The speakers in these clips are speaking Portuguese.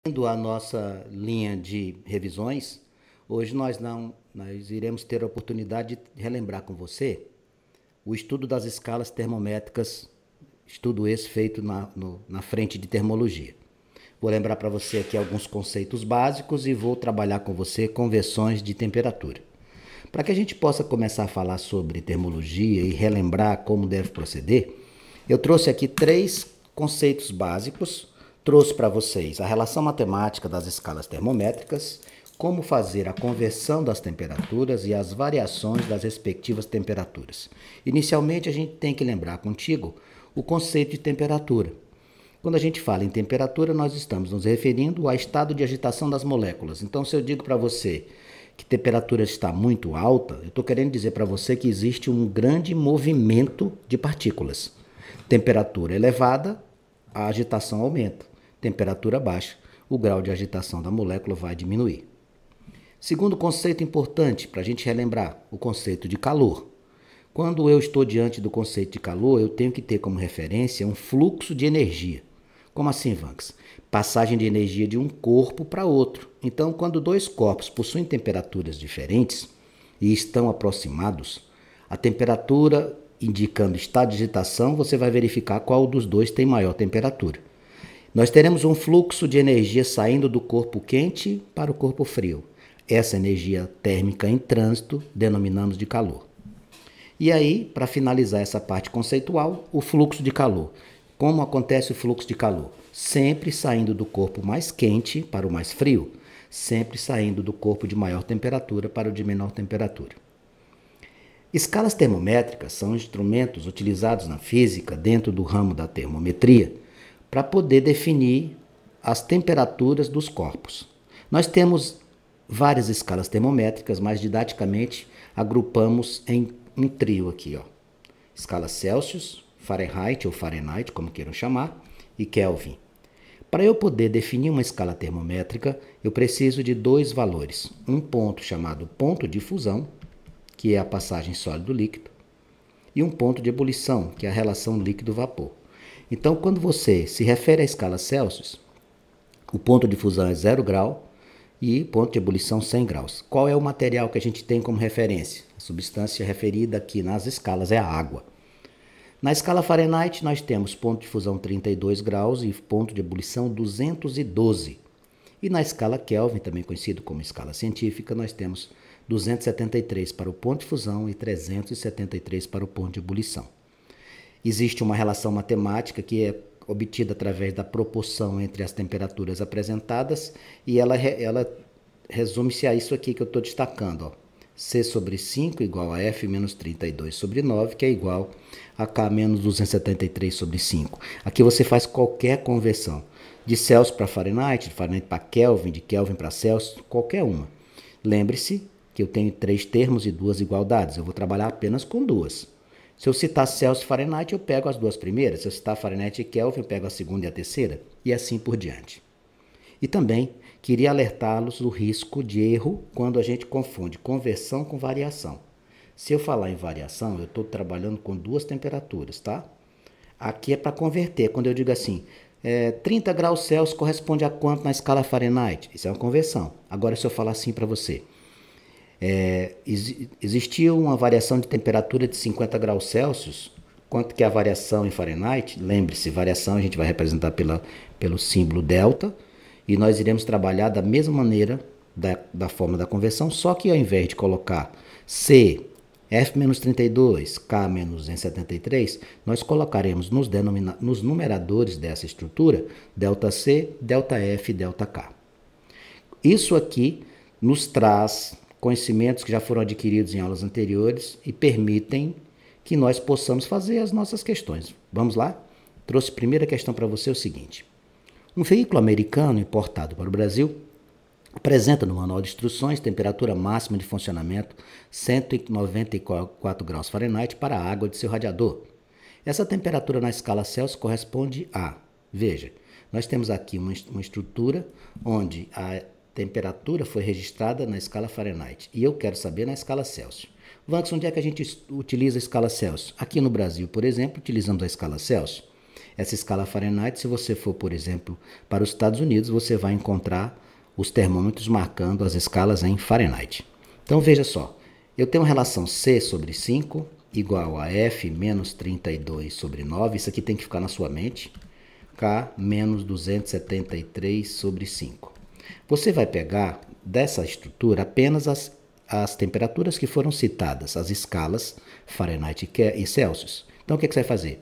A nossa linha de revisões, hoje nós iremos ter a oportunidade de relembrar com você o estudo das escalas termométricas, estudo esse feito na frente de termologia. Vou lembrar para você aqui alguns conceitos básicos e vou trabalhar com você conversões de temperatura. Para que a gente possa começar a falar sobre termologia e relembrar como deve proceder, eu trouxe aqui 3 conceitos básicos. Trouxe para vocês a relação matemática das escalas termométricas, como fazer a conversão das temperaturas e as variações das respectivas temperaturas. Inicialmente, a gente tem que lembrar contigo o conceito de temperatura. Quando a gente fala em temperatura, nós estamos nos referindo ao estado de agitação das moléculas. Então, se eu digo para você que a temperatura está muito alta, eu estou querendo dizer para você que existe um grande movimento de partículas. Temperatura elevada, a agitação aumenta. Temperatura baixa, o grau de agitação da molécula vai diminuir. Segundo conceito importante para a gente relembrar, o conceito de calor. Quando eu estou diante do conceito de calor, eu tenho que ter como referência um fluxo de energia. Como assim, Vanks? Passagem de energia de um corpo para outro. Então, quando 2 corpos possuem temperaturas diferentes e estão aproximados, a temperatura indicando estado de agitação, você vai verificar qual dos dois tem maior temperatura. Nós teremos um fluxo de energia saindo do corpo quente para o corpo frio. Essa energia térmica em trânsito denominamos de calor. E aí, para finalizar essa parte conceitual, o fluxo de calor. Como acontece o fluxo de calor? Sempre saindo do corpo mais quente para o mais frio, sempre saindo do corpo de maior temperatura para o de menor temperatura. Escalas termométricas são instrumentos utilizados na física dentro do ramo da termometria para poder definir as temperaturas dos corpos. Nós temos várias escalas termométricas, mas didaticamente agrupamos em um trio aqui, ó. Escala Celsius, Fahrenheit ou Fahrenheit, como queiram chamar, e Kelvin. Para eu poder definir uma escala termométrica, eu preciso de 2 valores. Um ponto chamado ponto de fusão, que é a passagem sólido-líquido, e um ponto de ebulição, que é a relação líquido-vapor. Então, quando você se refere à escala Celsius, o ponto de fusão é 0 grau e ponto de ebulição 100 graus. Qual é o material que a gente tem como referência? A substância referida aqui nas escalas é a água. Na escala Fahrenheit, nós temos ponto de fusão 32 graus e ponto de ebulição 212. E na escala Kelvin, também conhecido como escala científica, nós temos 273 para o ponto de fusão e 373 para o ponto de ebulição. Existe uma relação matemática que é obtida através da proporção entre as temperaturas apresentadas e ela resume-se a isso aqui que eu estou destacando, ó. C sobre 5 igual a F menos 32 sobre 9, que é igual a K menos 273 sobre 5. Aqui você faz qualquer conversão, de Celsius para Fahrenheit, de Fahrenheit para Kelvin, de Kelvin para Celsius, qualquer uma. Lembre-se que eu tenho 3 termos e 2 igualdades, eu vou trabalhar apenas com 2. Se eu citar Celsius e Fahrenheit, eu pego as 2 primeiras. Se eu citar Fahrenheit e Kelvin, eu pego a segunda e a terceira. E assim por diante. E também queria alertá-los do risco de erro quando a gente confunde conversão com variação. Se eu falar em variação, eu estou trabalhando com 2 temperaturas, tá? Aqui é para converter. Quando eu digo assim, 30 graus Celsius corresponde a quanto na escala Fahrenheit? Isso é uma conversão. Agora, se eu falar assim para você, existia uma variação de temperatura de 50 graus Celsius, quanto que é a variação em Fahrenheit? Lembre-se, variação a gente vai representar pelo símbolo delta, e nós iremos trabalhar da mesma maneira da forma da conversão, só que ao invés de colocar C, F menos 32, K menos 273, nós colocaremos nos numeradores dessa estrutura delta C, delta F e delta K. Isso aqui nos traz conhecimentos que já foram adquiridos em aulas anteriores e permitem que nós possamos fazer as nossas questões. Vamos lá? Trouxe a primeira questão para você o seguinte. Um veículo americano importado para o Brasil apresenta no manual de instruções temperatura máxima de funcionamento 194 graus Fahrenheit para a água de seu radiador. Essa temperatura na escala Celsius corresponde a, veja, nós temos aqui uma estrutura onde a temperatura foi registrada na escala Fahrenheit e eu quero saber na escala Celsius. Vanks, onde é que a gente utiliza a escala Celsius? Aqui no Brasil, por exemplo, utilizamos a escala Celsius. essa escala Fahrenheit, se você for, por exemplo, para os Estados Unidos, você vai encontrar os termômetros marcando as escalas em Fahrenheit. Então veja só, eu tenho uma relação C sobre 5 igual a F menos 32 sobre 9, isso aqui tem que ficar na sua mente, K menos 273 sobre 5. Você vai pegar dessa estrutura apenas as temperaturas que foram citadas, as escalas Fahrenheit e Celsius. Então o que você vai fazer?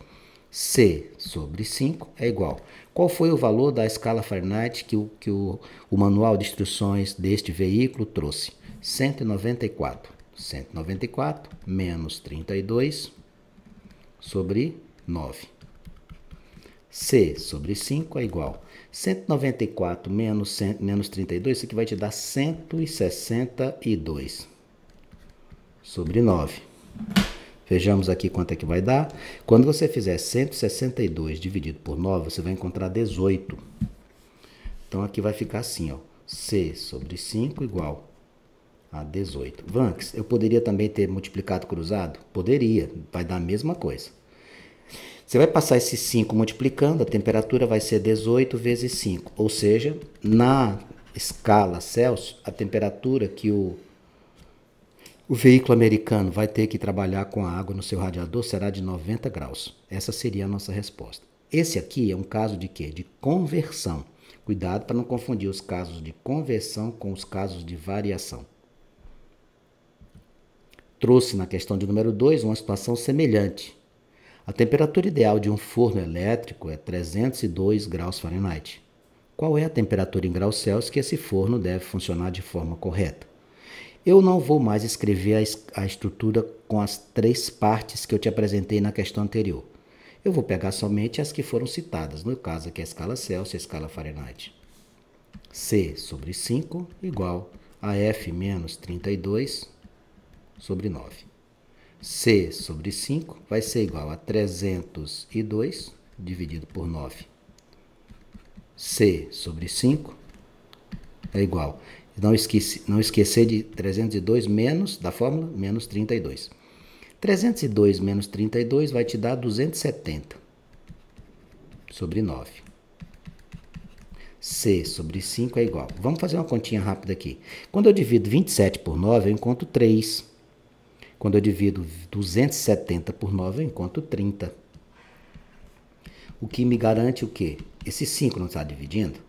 C sobre 5 é igual. Qual foi o valor da escala Fahrenheit que o manual de instruções deste veículo trouxe? 194. 194 menos 32 sobre 9. C sobre 5 é igual. 194 menos 32, isso aqui vai te dar 162 sobre 9. Vejamos aqui quanto é que vai dar. Quando você fizer 162 dividido por 9, você vai encontrar 18. Então aqui vai ficar assim, ó. C sobre 5 igual a 18. Vanks, eu poderia também ter multiplicado cruzado? Poderia, vai dar a mesma coisa. Você vai passar esse 5 multiplicando, a temperatura vai ser 18 vezes 5. Ou seja, na escala Celsius, a temperatura que o veículo americano vai ter que trabalhar com a água no seu radiador será de 90 graus. Essa seria a nossa resposta. Esse aqui é um caso de quê? De conversão. Cuidado para não confundir os casos de conversão com os casos de variação. Trouxe na questão de número 2 uma situação semelhante. A temperatura ideal de um forno elétrico é 302 graus Fahrenheit. Qual é a temperatura em graus Celsius que esse forno deve funcionar de forma correta? Eu não vou mais escrever a estrutura com as 3 partes que eu te apresentei na questão anterior. Eu vou pegar somente as que foram citadas, no caso aqui a escala Celsius e a escala Fahrenheit. C sobre 5 igual a F menos 32 sobre 9. C sobre 5 vai ser igual a 302 dividido por 9. C sobre 5 é igual. Não esquecer de 302 menos, da fórmula, menos 32. 302 menos 32 vai te dar 270 sobre 9. C sobre 5 é igual. Vamos fazer uma continha rápida aqui. Quando eu divido 27 por 9, eu encontro 3. Quando eu divido 270 por 9, eu encontro 30. O que me garante o quê? Esse 5 não está dividindo?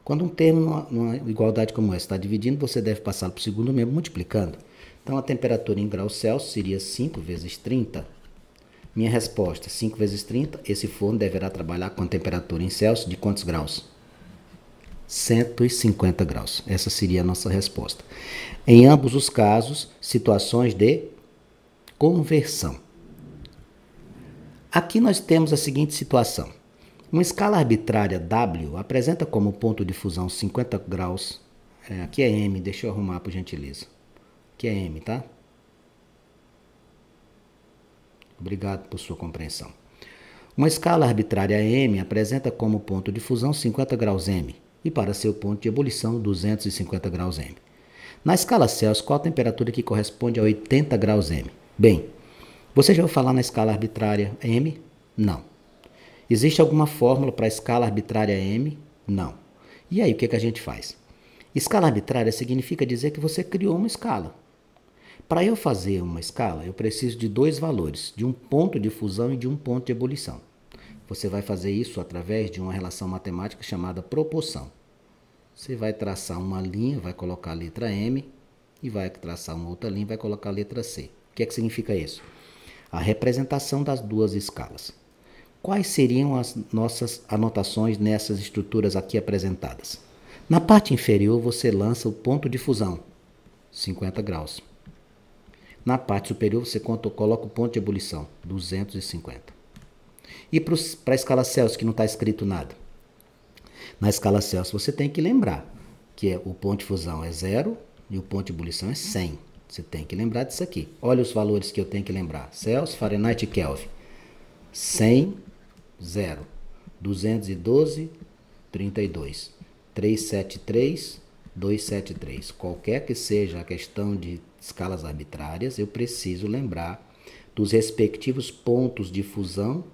Quando um termo numa igualdade como essa está dividindo, você deve passar para o segundo membro multiplicando. Então, a temperatura em graus Celsius seria 5 vezes 30. Minha resposta, 5 vezes 30, esse forno deverá trabalhar com a temperatura em Celsius de quantos graus? 150 graus. Essa seria a nossa resposta. Em ambos os casos, situações de conversão. Aqui nós temos a seguinte situação. Uma escala arbitrária W apresenta como ponto de fusão 50 graus. Aqui é M, deixa eu arrumar por gentileza. Aqui é M, tá? Obrigado por sua compreensão. Uma escala arbitrária M apresenta como ponto de fusão 50 graus M e para seu ponto de ebulição 250 graus M. Na escala Celsius, qual a temperatura que corresponde a 80 graus M? Bem, você já ouviu falar na escala arbitrária M? Não. Existe alguma fórmula para a escala arbitrária M? Não. E aí, o que a gente faz? Escala arbitrária significa dizer que você criou uma escala. Para eu fazer uma escala, eu preciso de 2 valores, de um ponto de fusão e de um ponto de ebulição. Você vai fazer isso através de uma relação matemática chamada proporção. Você vai traçar uma linha, vai colocar a letra M, e vai traçar uma outra linha e vai colocar a letra C. O que significa isso? A representação das 2 escalas. Quais seriam as nossas anotações nessas estruturas aqui apresentadas? Na parte inferior, você lança o ponto de fusão, 50 graus. Na parte superior, você coloca o ponto de ebulição, 250. E para a escala Celsius, que não está escrito nada? Na escala Celsius, você tem que lembrar que o ponto de fusão é 0 e o ponto de ebulição é 100. Você tem que lembrar disso aqui. Olha os valores que eu tenho que lembrar. Celsius, Fahrenheit e Kelvin. 100, 0. 212, 32. 373, 273. Qualquer que seja a questão de escalas arbitrárias, eu preciso lembrar dos respectivos pontos de fusão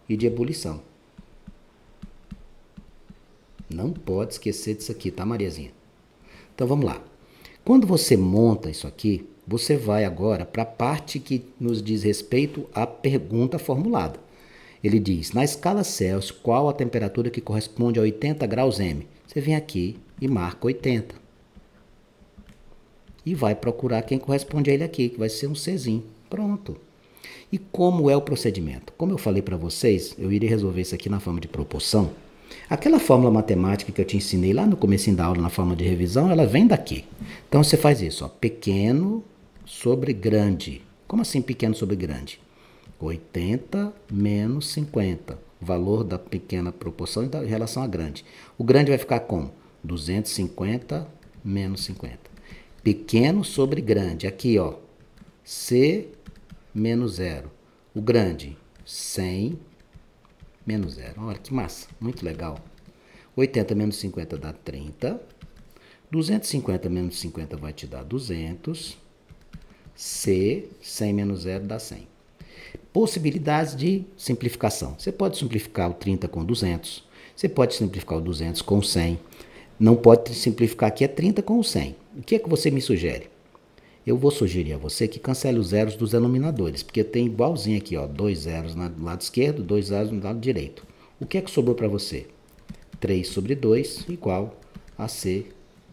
e de ebulição. Não pode esquecer disso aqui, tá, Mariazinha? Então vamos lá. Quando você monta isso aqui, você vai agora para a parte que nos diz respeito à pergunta formulada. Ele diz, na escala Celsius, qual a temperatura que corresponde a 80 graus M? Você vem aqui e marca 80. E vai procurar quem corresponde a ele aqui, que vai ser um Czinho. Pronto. E como é o procedimento? Como eu falei para vocês, eu irei resolver isso aqui na forma de proporção. Aquela fórmula matemática que eu te ensinei lá no comecinho da aula, na forma de revisão, ela vem daqui. Então você faz isso, ó, pequeno sobre grande. Como assim pequeno sobre grande? 80 menos 50. O valor da pequena proporção em relação à grande. O grande vai ficar como? 250 menos 50. Pequeno sobre grande. Aqui, ó. C menos 0. O grande, 100 menos 0. Olha que massa. Muito legal. 80 menos 50 dá 30. 250 menos 50 vai te dar 200. C, 100 menos 0 dá 100. Possibilidades de simplificação. Você pode simplificar o 30 com 200. Você pode simplificar o 200 com 100. Não pode simplificar aqui é 30 com o 100. O que é que você me sugere? Eu vou sugerir a você que cancele os zeros dos denominadores, porque tem igualzinho aqui, ó, 2 zeros no lado esquerdo, 2 zeros no lado direito. O que é que sobrou para você? 3 sobre 2 igual a C,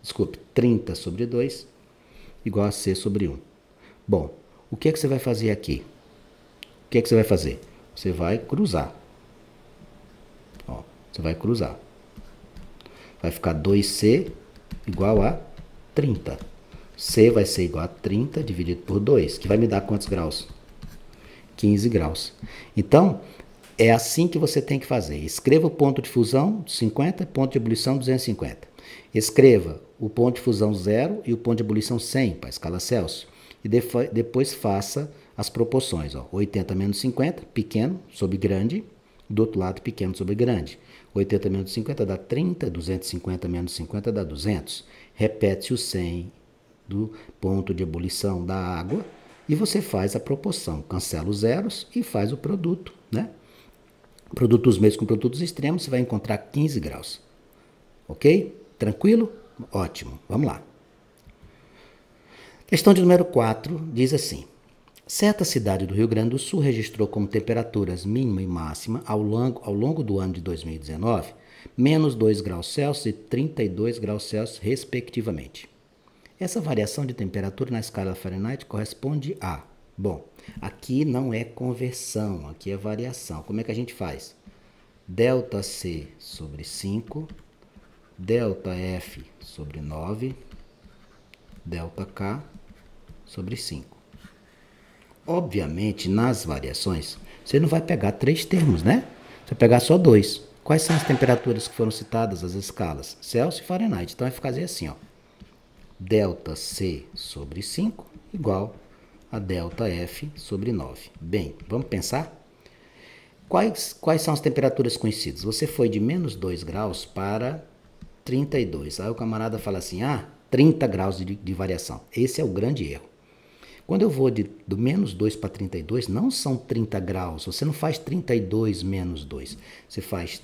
desculpe, 30 sobre 2 igual a C sobre 1. Bom, o que é que você vai fazer aqui? O que é que você vai fazer? Você vai cruzar. Ó, você vai cruzar. Vai ficar 2C igual a 30. C vai ser igual a 30 dividido por 2, que vai me dar quantos graus? 15 graus. Então, é assim que você tem que fazer. Escreva o ponto de fusão 50, ponto de ebulição 250. Escreva o ponto de fusão 0 e o ponto de ebulição 100 para a escala Celsius. E depois faça as proporções. Ó. 80 menos 50, pequeno sobre grande. Do outro lado, pequeno sobre grande. 80 menos 50 dá 30, 250 menos 50 dá 200. Repete o 100 do ponto de ebulição da água e você faz a proporção. Cancela os zeros e faz o produto, né? Produtos médios com produtos extremos, você vai encontrar 15 graus. Ok? Tranquilo? Ótimo. Vamos lá. Questão de número 4 diz assim. Certa cidade do Rio Grande do Sul registrou como temperaturas mínima e máxima ao longo do ano de 2019 menos 2 graus Celsius e 32 graus Celsius, respectivamente. Essa variação de temperatura na escala Fahrenheit corresponde a... Bom, aqui não é conversão, aqui é variação. Como é que a gente faz? Delta C sobre 5, delta F sobre 9, delta K sobre 5. Obviamente, nas variações, você não vai pegar 3 termos, né? Você vai pegar só 2. Quais são as temperaturas que foram citadas, as escalas? Celsius e Fahrenheit. Então, vai fazer assim, ó. Delta C sobre 5 igual a delta F sobre 9. Bem, vamos pensar? Quais são as temperaturas conhecidas? Você foi de menos 2 graus para 32. Aí o camarada fala assim, 30 graus de variação. Esse é o grande erro. Quando eu vou do menos 2 para 32, não são 30 graus. Você não faz 32 menos 2. Você faz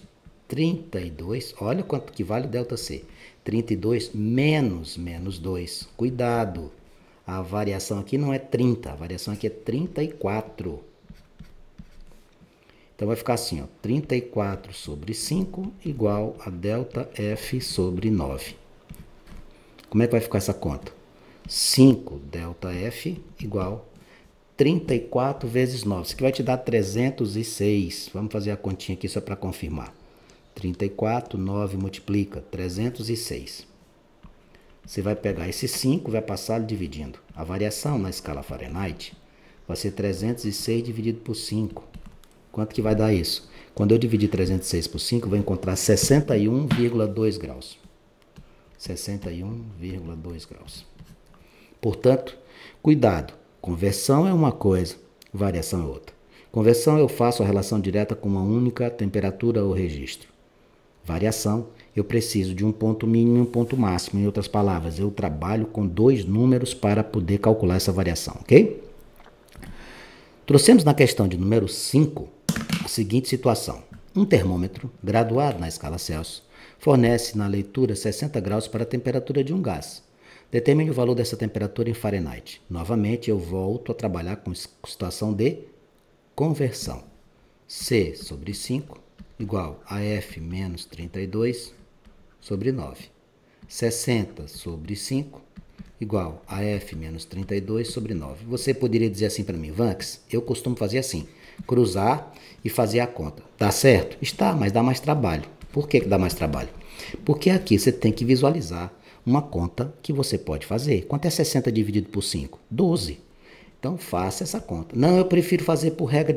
32, olha quanto que vale o delta C. 32 menos 2. Cuidado, a variação aqui não é 30, a variação aqui é 34. Então vai ficar assim, ó, 34 sobre 5 igual a delta F sobre 9. Como é que vai ficar essa conta? 5 delta F igual 34 vezes 9. Isso aqui vai te dar 306. Vamos fazer a continha aqui só para confirmar. 34, 9 multiplica, 306. Você vai pegar esse 5, vai passar dividindo. A variação na escala Fahrenheit vai ser 306 dividido por 5. Quanto que vai dar isso? Quando eu dividir 306 por 5, eu vou encontrar 61,2 graus. 61,2 graus. Portanto, cuidado. Conversão é uma coisa, variação é outra. Conversão eu faço a relação direta com uma única temperatura ou registro. Variação, eu preciso de um ponto mínimo e um ponto máximo. Em outras palavras, eu trabalho com 2 números para poder calcular essa variação, ok? Trouxemos na questão de número 5 a seguinte situação. Um termômetro, graduado na escala Celsius, fornece na leitura 60 graus para a temperatura de um gás. Determine o valor dessa temperatura em Fahrenheit. Novamente, eu volto a trabalhar com situação de conversão. C sobre 5 igual a F menos 32 sobre 9. 60 sobre 5 igual a F menos 32 sobre 9. Você poderia dizer assim para mim, Vanks, eu costumo fazer assim, cruzar e fazer a conta. Dá certo? Está, mas dá mais trabalho. Por que dá mais trabalho? Porque aqui você tem que visualizar uma conta que você pode fazer. Quanto é 60 dividido por 5? 12. Então, faça essa conta. Não, eu prefiro fazer por regra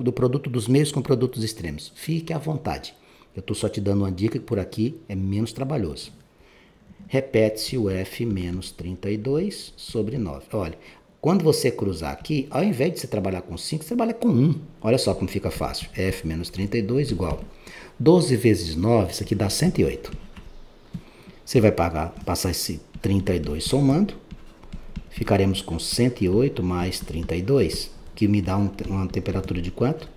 do produto dos meios com produtos extremos. Fique à vontade. Eu estou só te dando uma dica que por aqui é menos trabalhoso. Repete-se o F menos 32 sobre 9. Olha, quando você cruzar aqui, ao invés de você trabalhar com 5, você trabalha com 1. Olha só como fica fácil. F menos 32 igual 12 vezes 9, isso aqui dá 108. Você vai passar esse 32 somando. Ficaremos com 108 mais 32, que me dá uma temperatura de quanto?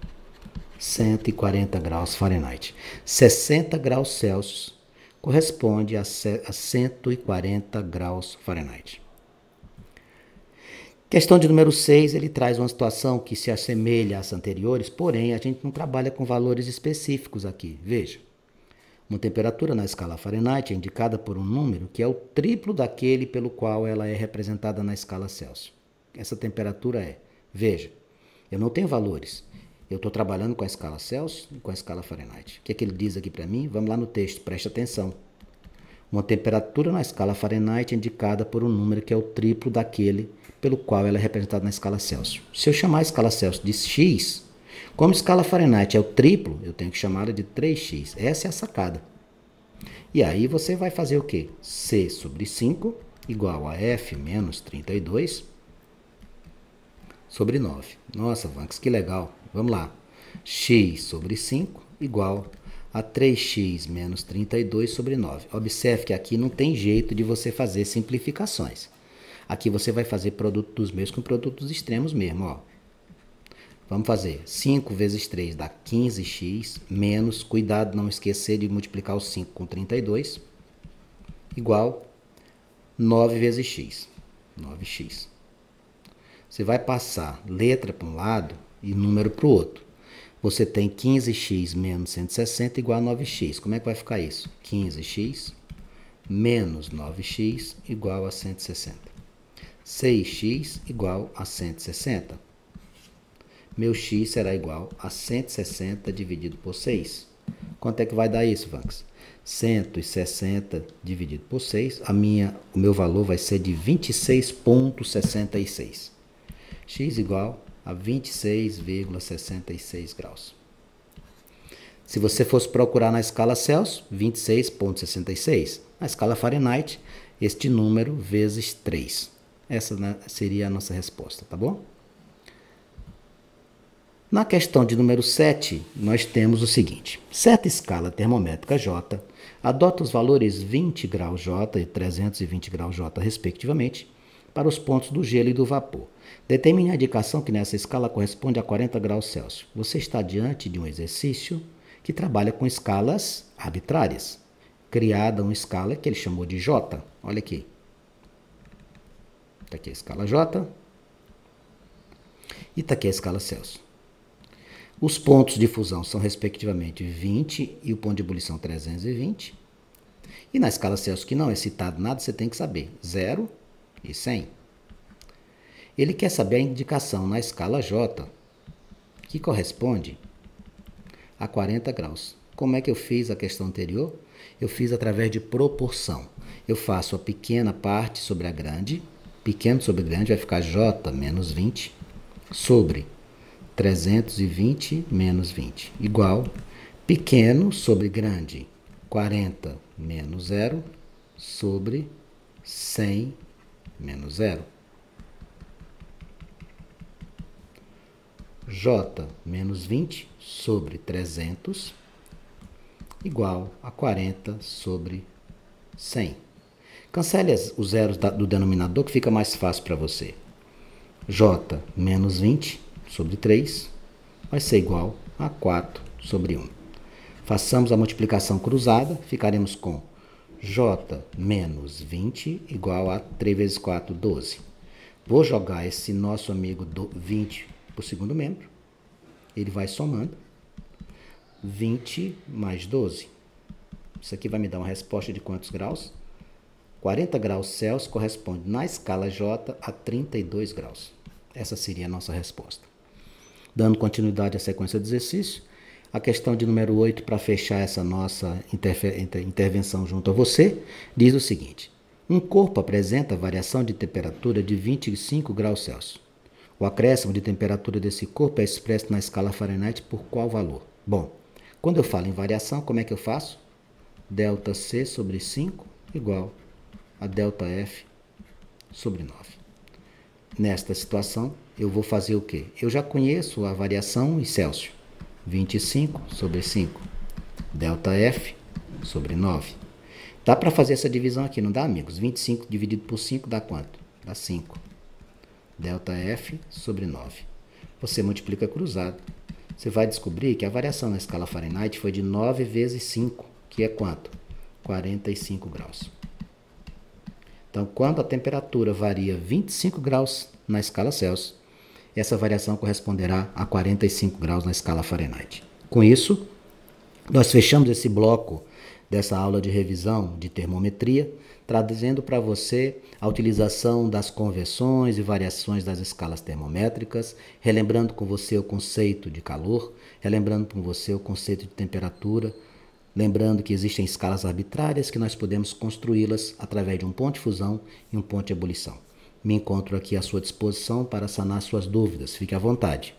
140 graus Fahrenheit. 60 graus Celsius corresponde a 140 graus Fahrenheit. Questão de número 6, ele traz uma situação que se assemelha às anteriores, porém a gente não trabalha com valores específicos aqui. Veja, uma temperatura na escala Fahrenheit é indicada por um número que é o triplo daquele pelo qual ela é representada na escala Celsius. Essa temperatura é, veja, eu não tenho valores. Eu estou trabalhando com a escala Celsius e com a escala Fahrenheit. O que é que ele diz aqui para mim? Vamos lá no texto, preste atenção. Uma temperatura na escala Fahrenheit é indicada por um número que é o triplo daquele pelo qual ela é representada na escala Celsius. Se eu chamar a escala Celsius de x, como a escala Fahrenheit é o triplo, eu tenho que chamá-la de 3x. Essa é a sacada. E aí você vai fazer o quê? C sobre 5 igual a F menos 32 sobre 9. Nossa, Vanks, que legal. Vamos lá. X sobre 5 igual a 3x menos 32 sobre 9. Observe que aqui não tem jeito de você fazer simplificações. Aqui você vai fazer produto dos meios com produtos extremos mesmo, ó. Vamos fazer 5 vezes 3 dá 15x, menos, cuidado não esquecer de multiplicar o 5 com 32, igual 9 vezes x, 9x. Você vai passar letra para um lado e número para o outro. Você tem 15x menos 160 igual a 9x. Como é que vai ficar isso? 15x menos 9x igual a 160. 6x igual a 160. Meu x será igual a 160 dividido por 6. Quanto é que vai dar isso, Vanks? 160 dividido por 6. O meu valor vai ser de 26,66. X igual a 26,66 graus. Se você fosse procurar na escala Celsius, 26,66. Na escala Fahrenheit, este número vezes 3. Essa seria a nossa resposta, tá bom? Na questão de número 7, nós temos o seguinte. Certa escala termométrica J adota os valores 20 graus J e 320 graus J, respectivamente, para os pontos do gelo e do vapor. Determine a indicação que nessa escala corresponde a 40 graus Celsius. Você está diante de um exercício que trabalha com escalas arbitrárias. Criada uma escala que ele chamou de J. Olha aqui. Está aqui a escala J e está aqui a escala Celsius. Os pontos de fusão são, respectivamente, 20 e o ponto de ebulição 320. E na escala Celsius, que não é citado nada, você tem que saber 0 e 100. Ele quer saber a indicação na escala J, que corresponde a 40 graus. Como é que eu fiz a questão anterior? Eu fiz através de proporção. Eu faço a pequena parte sobre a grande. Pequeno sobre grande vai ficar J menos 20 sobre 320 menos 20, igual pequeno sobre grande, 40 menos 0, sobre 100 menos 0. J menos 20 sobre 300, igual a 40 sobre 100. Cancele os zeros do denominador que fica mais fácil para você. J menos 20 sobre 3 vai ser igual a 4 sobre 1. Façamos a multiplicação cruzada, ficaremos com J menos 20 igual a 3 vezes 4, 12. Vou jogar esse nosso amigo 20 para o segundo membro. Ele vai somando. 20 mais 12. Isso aqui vai me dar uma resposta de quantos graus? 40 graus Celsius corresponde na escala J a 32 graus. Essa seria a nossa resposta. Dando continuidade à sequência do exercício, a questão de número 8, para fechar essa nossa intervenção junto a você, diz o seguinte: um corpo apresenta variação de temperatura de 25 graus Celsius. O acréscimo de temperatura desse corpo é expresso na escala Fahrenheit por qual valor? Bom, quando eu falo em variação, como é que eu faço? ΔC sobre 5 igual a ΔF sobre 9. Nesta situação, eu vou fazer o quê? Eu já conheço a variação em Celsius. 25 sobre 5. ΔF sobre 9. Dá para fazer essa divisão aqui, não dá, amigos? 25 dividido por 5 dá quanto? Dá 5. ΔF sobre 9. Você multiplica cruzado. Você vai descobrir que a variação na escala Fahrenheit foi de 9 vezes 5, que é quanto? 45 graus. Então, quando a temperatura varia 25 graus na escala Celsius, essa variação corresponderá a 45 graus na escala Fahrenheit. Com isso, nós fechamos esse bloco dessa aula de revisão de termometria, trazendo para você a utilização das conversões e variações das escalas termométricas, relembrando com você o conceito de calor, relembrando com você o conceito de temperatura, lembrando que existem escalas arbitrárias que nós podemos construí-las através de um ponto de fusão e um ponto de ebulição. Me encontro aqui à sua disposição para sanar suas dúvidas. Fique à vontade.